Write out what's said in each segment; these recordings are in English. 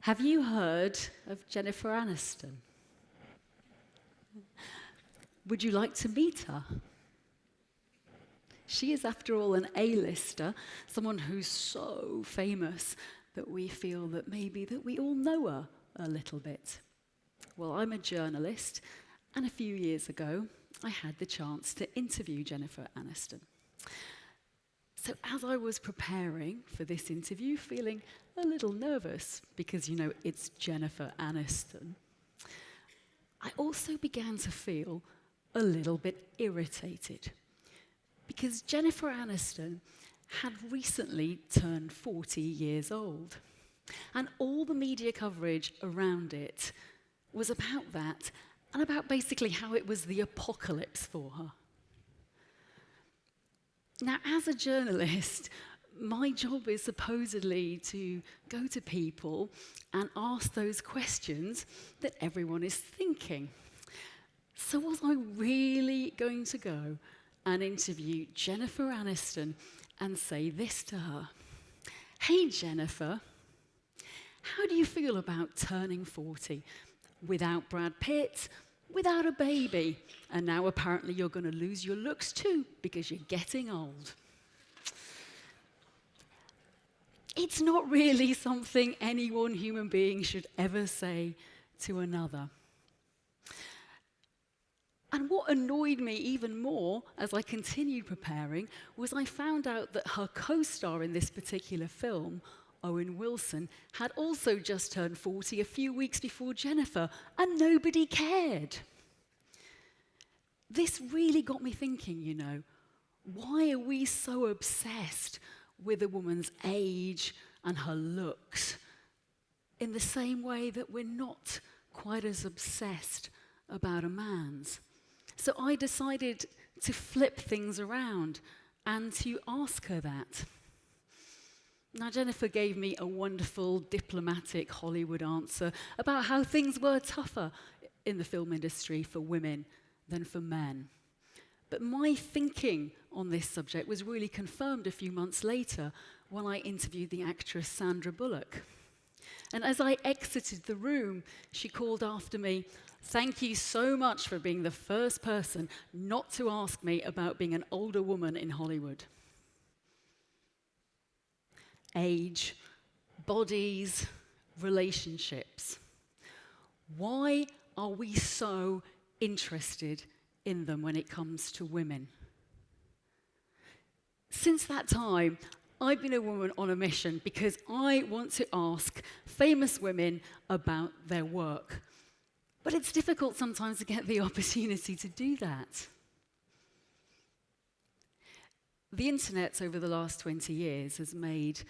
Have you heard of Jennifer Aniston? Would you like to meet her? She is, after all, an A-lister, someone who's so famous that we feel that maybe that we all know her a little bit. Well, I'm a journalist, and a few years ago, I had the chance to interview Jennifer Aniston. So as I was preparing for this interview, feeling a little nervous, because, you know, it's Jennifer Aniston, I also began to feel a little bit irritated, because Jennifer Aniston had recently turned 40 years old, and all the media coverage around it was about that, and about basically how it was the apocalypse for her. Now, as a journalist, my job is supposedly to go to people and ask those questions that everyone is thinking. So was I really going to go and interview Jennifer Aniston and say this to her? Hey, Jennifer, how do you feel about turning 40 without Brad Pitt, without a baby, and now apparently you're going to lose your looks too because you're getting old? It's not really something any one human being should ever say to another. And what annoyed me even more as I continued preparing was I found out that her co-star in this particular film, Owen Wilson, had also just turned 40 a few weeks before Jennifer, and nobody cared. This really got me thinking, you know, why are we so obsessed with a woman's age and her looks in the same way that we're not quite as obsessed about a man's? So I decided to flip things around and to ask her that. Now, Jennifer gave me a wonderful, diplomatic Hollywood answer about how things were tougher in the film industry for women than for men. But my thinking on this subject was really confirmed a few months later when I interviewed the actress Sandra Bullock. And as I exited the room, she called after me, "Thank you so much for being the first person not to ask me about being an older woman in Hollywood." Age, bodies, relationships. Why are we so interested in them when it comes to women? Since that time, I've been a woman on a mission because I want to ask famous women about their work. But it's difficult sometimes to get the opportunity to do that. The internet over the last 20 years has made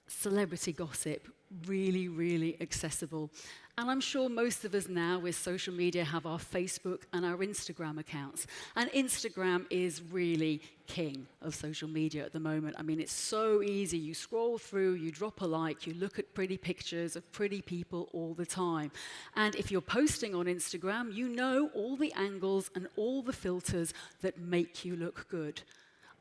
celebrity gossip really, really accessible. And I'm sure most of us now with social media have our Facebook and our Instagram accounts. And Instagram is really king of social media at the moment. I mean, it's so easy. You scroll through, you drop a like, you look at pretty pictures of pretty people all the time. And if you're posting on Instagram, you know all the angles and all the filters that make you look good.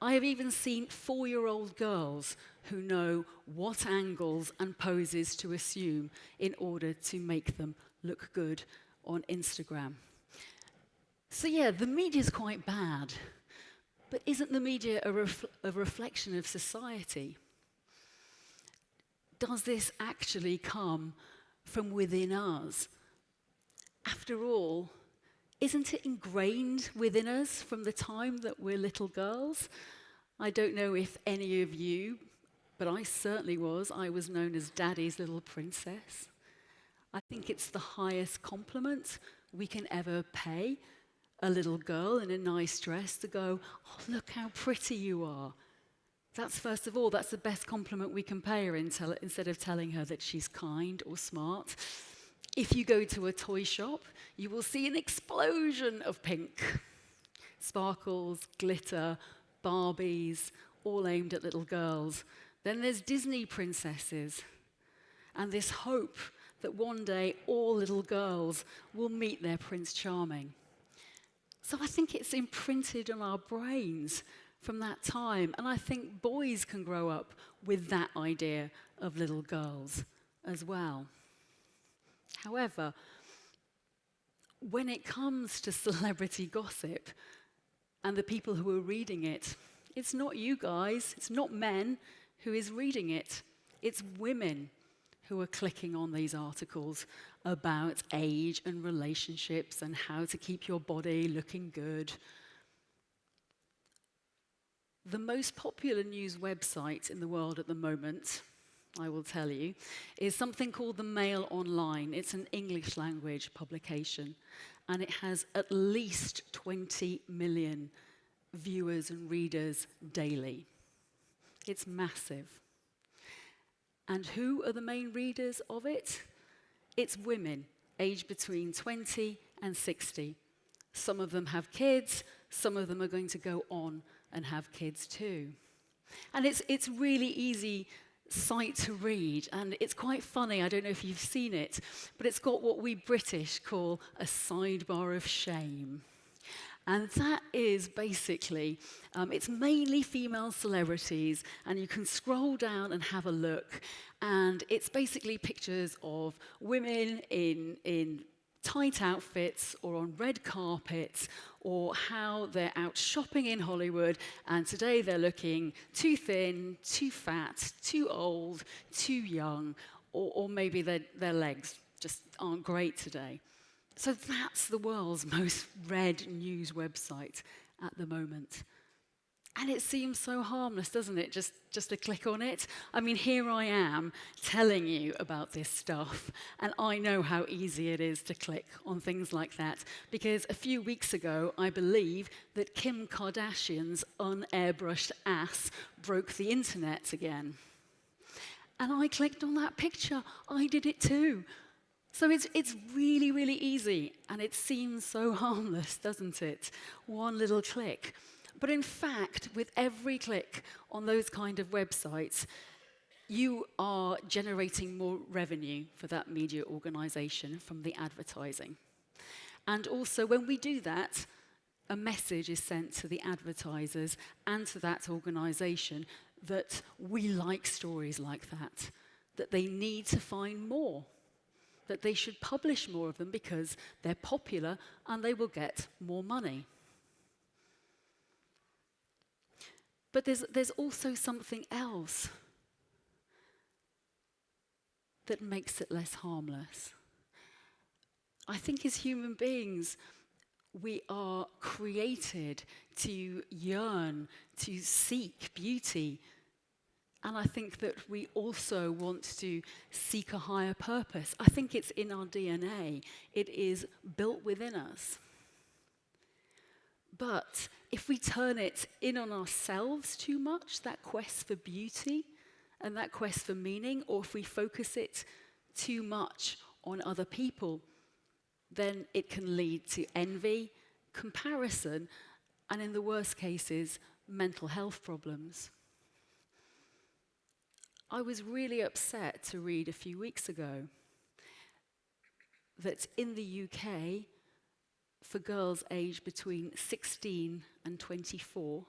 I have even seen 4-year-old girls who know what angles and poses to assume in order to make them look good on Instagram. So yeah, the media's quite bad, but isn't the media a reflection of society? Does this actually come from within us? After all, isn't it ingrained within us from the time that we're little girls? I don't know if any of you, but I certainly was. I was known as Daddy's little princess. I think it's the highest compliment we can ever pay a little girl in a nice dress to go, "Oh, look how pretty you are." That's, first of all, that's the best compliment we can pay her instead of telling her that she's kind or smart. If you go to a toy shop, you will see an explosion of pink. Sparkles, glitter, Barbies, all aimed at little girls. Then there's Disney princesses, and this hope that one day all little girls will meet their Prince Charming. So I think it's imprinted on our brains from that time, and I think boys can grow up with that idea of little girls as well. However, when it comes to celebrity gossip and the people who are reading it, it's not you guys, it's not men who is reading it. It's women who are clicking on these articles about age and relationships and how to keep your body looking good. The most popular news website in the world at the moment, I will tell you, is something called the Mail Online. It's an English language publication, and it has at least 20 million viewers and readers daily. It's massive. And who are the main readers of it? It's women, aged between 20 and 60. Some of them have kids, some of them are going to go on and have kids too. And it's really easy site to read, and it's quite funny. I don't know if you've seen it, but it's got what we British call a sidebar of shame. And that is basically, it's mainly female celebrities, and you can scroll down and have a look, and it's basically pictures of women in tight outfits or on red carpets, or how they're out shopping in Hollywood, and today they're looking too thin, too fat, too old, too young, or maybe their legs just aren't great today. So that's the world's most read news website at the moment. And it seems so harmless, doesn't it? Just to click on it. I mean, here I am telling you about this stuff, and I know how easy it is to click on things like that, because a few weeks ago, I believe that Kim Kardashian's unairbrushed ass broke the internet again. And I clicked on that picture. I did it too. So it's really, really easy, and it seems so harmless, doesn't it? One little click. But in fact, with every click on those kind of websites, you are generating more revenue for that media organization from the advertising. And also, when we do that, a message is sent to the advertisers and to that organization that we like stories like that they need to find more, that they should publish more of them because they're popular and they will get more money. But there's also something else that makes it less harmless. I think as human beings, we are created to yearn, to seek beauty. And I think that we also want to seek a higher purpose. I think it's in our DNA. It is built within us. But if we turn it in on ourselves too much, that quest for beauty and that quest for meaning, or if we focus it too much on other people, then it can lead to envy, comparison, and in the worst cases, mental health problems. I was really upset to read a few weeks ago that in the UK, for girls aged between 16 and 24,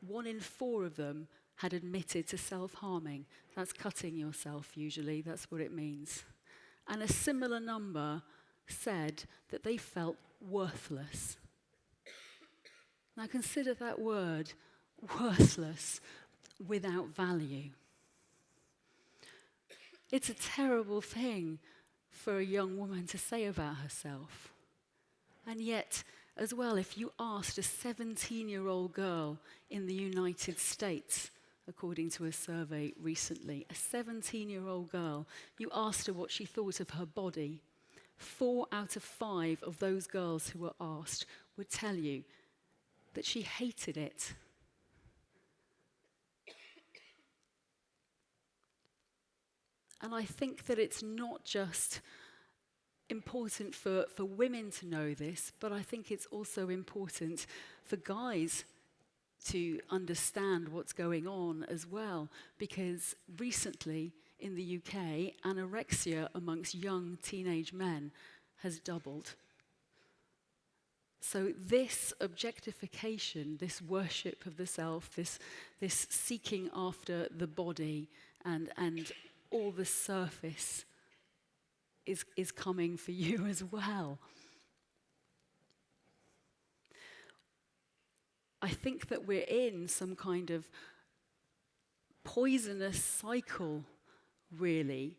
1 in 4 of them had admitted to self-harming. That's cutting yourself, usually, that's what it means. And a similar number said that they felt worthless. Now consider that word, worthless, without value. It's a terrible thing for a young woman to say about herself. And yet, as well, if you asked a 17-year-old girl in the United States, according to a survey recently, a 17-year-old girl, you asked her what she thought of her body, 4 out of 5 of those girls who were asked would tell you that she hated it. And I think that it's not just important for women to know this, but I think it's also important for guys to understand what's going on as well, because recently in the UK, anorexia amongst young teenage men has doubled. So this objectification, this worship of the self, this seeking after the body and all the surface is coming for you as well. I think that we're in some kind of poisonous cycle, really,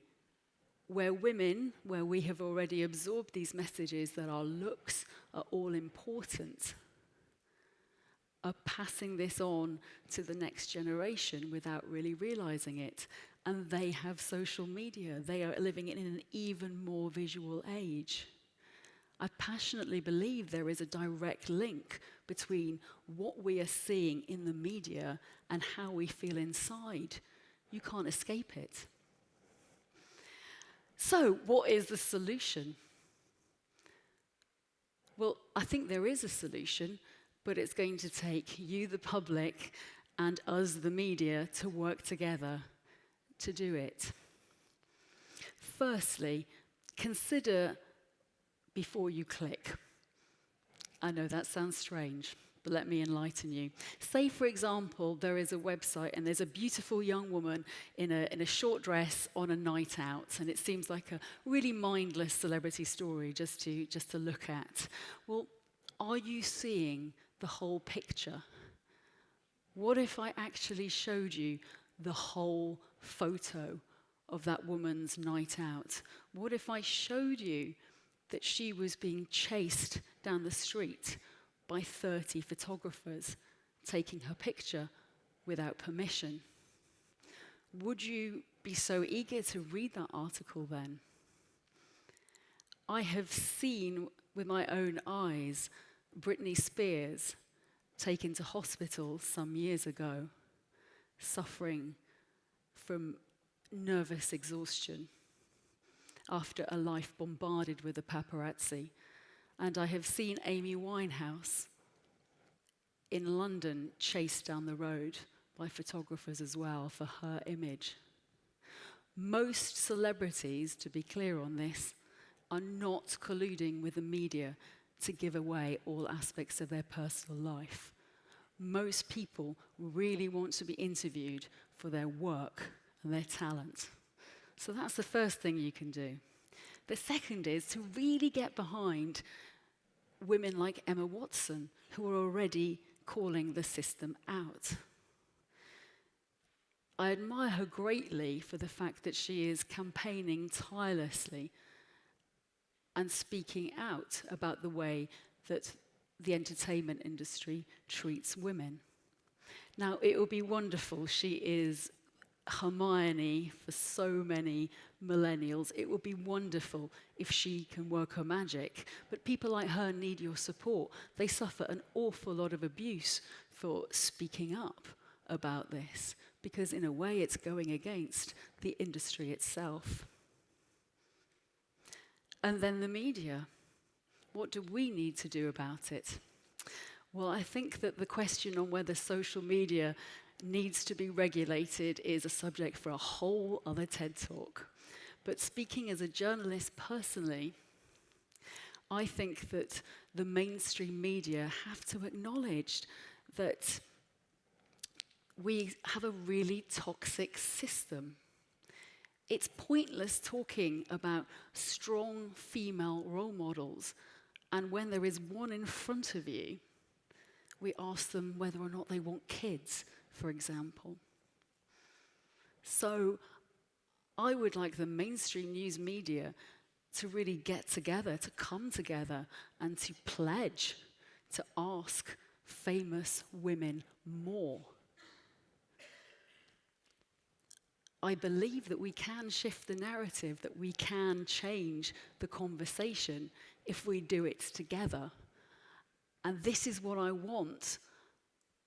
where we have already absorbed these messages that our looks are all important, are passing this on to the next generation without really realizing it. And they have social media. They are living in an even more visual age. I passionately believe there is a direct link between what we are seeing in the media and how we feel inside. You can't escape it. So, what is the solution? Well, I think there is a solution, but it's going to take you, the public, and us, the media, to work together to do it. Firstly, consider before you click. I know that sounds strange, but let me enlighten you. Say, for example, there is a website and there's a beautiful young woman in a short dress on a night out, and it seems like a really mindless celebrity story just to look at. Well, are you seeing the whole picture? What if I actually showed you the whole photo of that woman's night out? What if I showed you that she was being chased down the street by 30 photographers taking her picture without permission? Would you be so eager to read that article then? I have seen with my own eyes Britney Spears taken to hospital some years ago, suffering from nervous exhaustion after a life bombarded with the paparazzi. And I have seen Amy Winehouse in London chased down the road by photographers as well for her image. Most celebrities, to be clear on this, are not colluding with the media to give away all aspects of their personal life. Most people really want to be interviewed for their work and their talent. So that's the first thing you can do. The second is to really get behind women like Emma Watson, who are already calling the system out. I admire her greatly for the fact that she is campaigning tirelessly and speaking out about the way that the entertainment industry treats women. Now, it will be wonderful. She is Hermione for so many millennials. It would be wonderful if she can work her magic. But people like her need your support. They suffer an awful lot of abuse for speaking up about this, because in a way it's going against the industry itself. And then the media. What do we need to do about it? Well, I think that the question on whether social media needs to be regulated is a subject for a whole other TED Talk. But speaking as a journalist personally, I think that the mainstream media have to acknowledge that we have a really toxic system. It's pointless talking about strong female role models, and when there is one in front of you, we ask them whether or not they want kids, for example. So I would like the mainstream news media to really get together, to come together, and to pledge to ask famous women more. I believe that we can shift the narrative, that we can change the conversation if we do it together. And this is what I want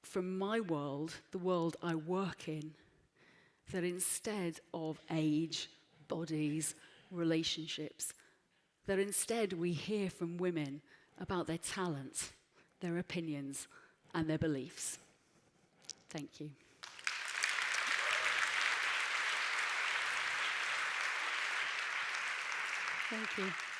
from my world, the world I work in, that instead of age, bodies, relationships, that instead we hear from women about their talent, their opinions, and their beliefs. Thank you. Thank you.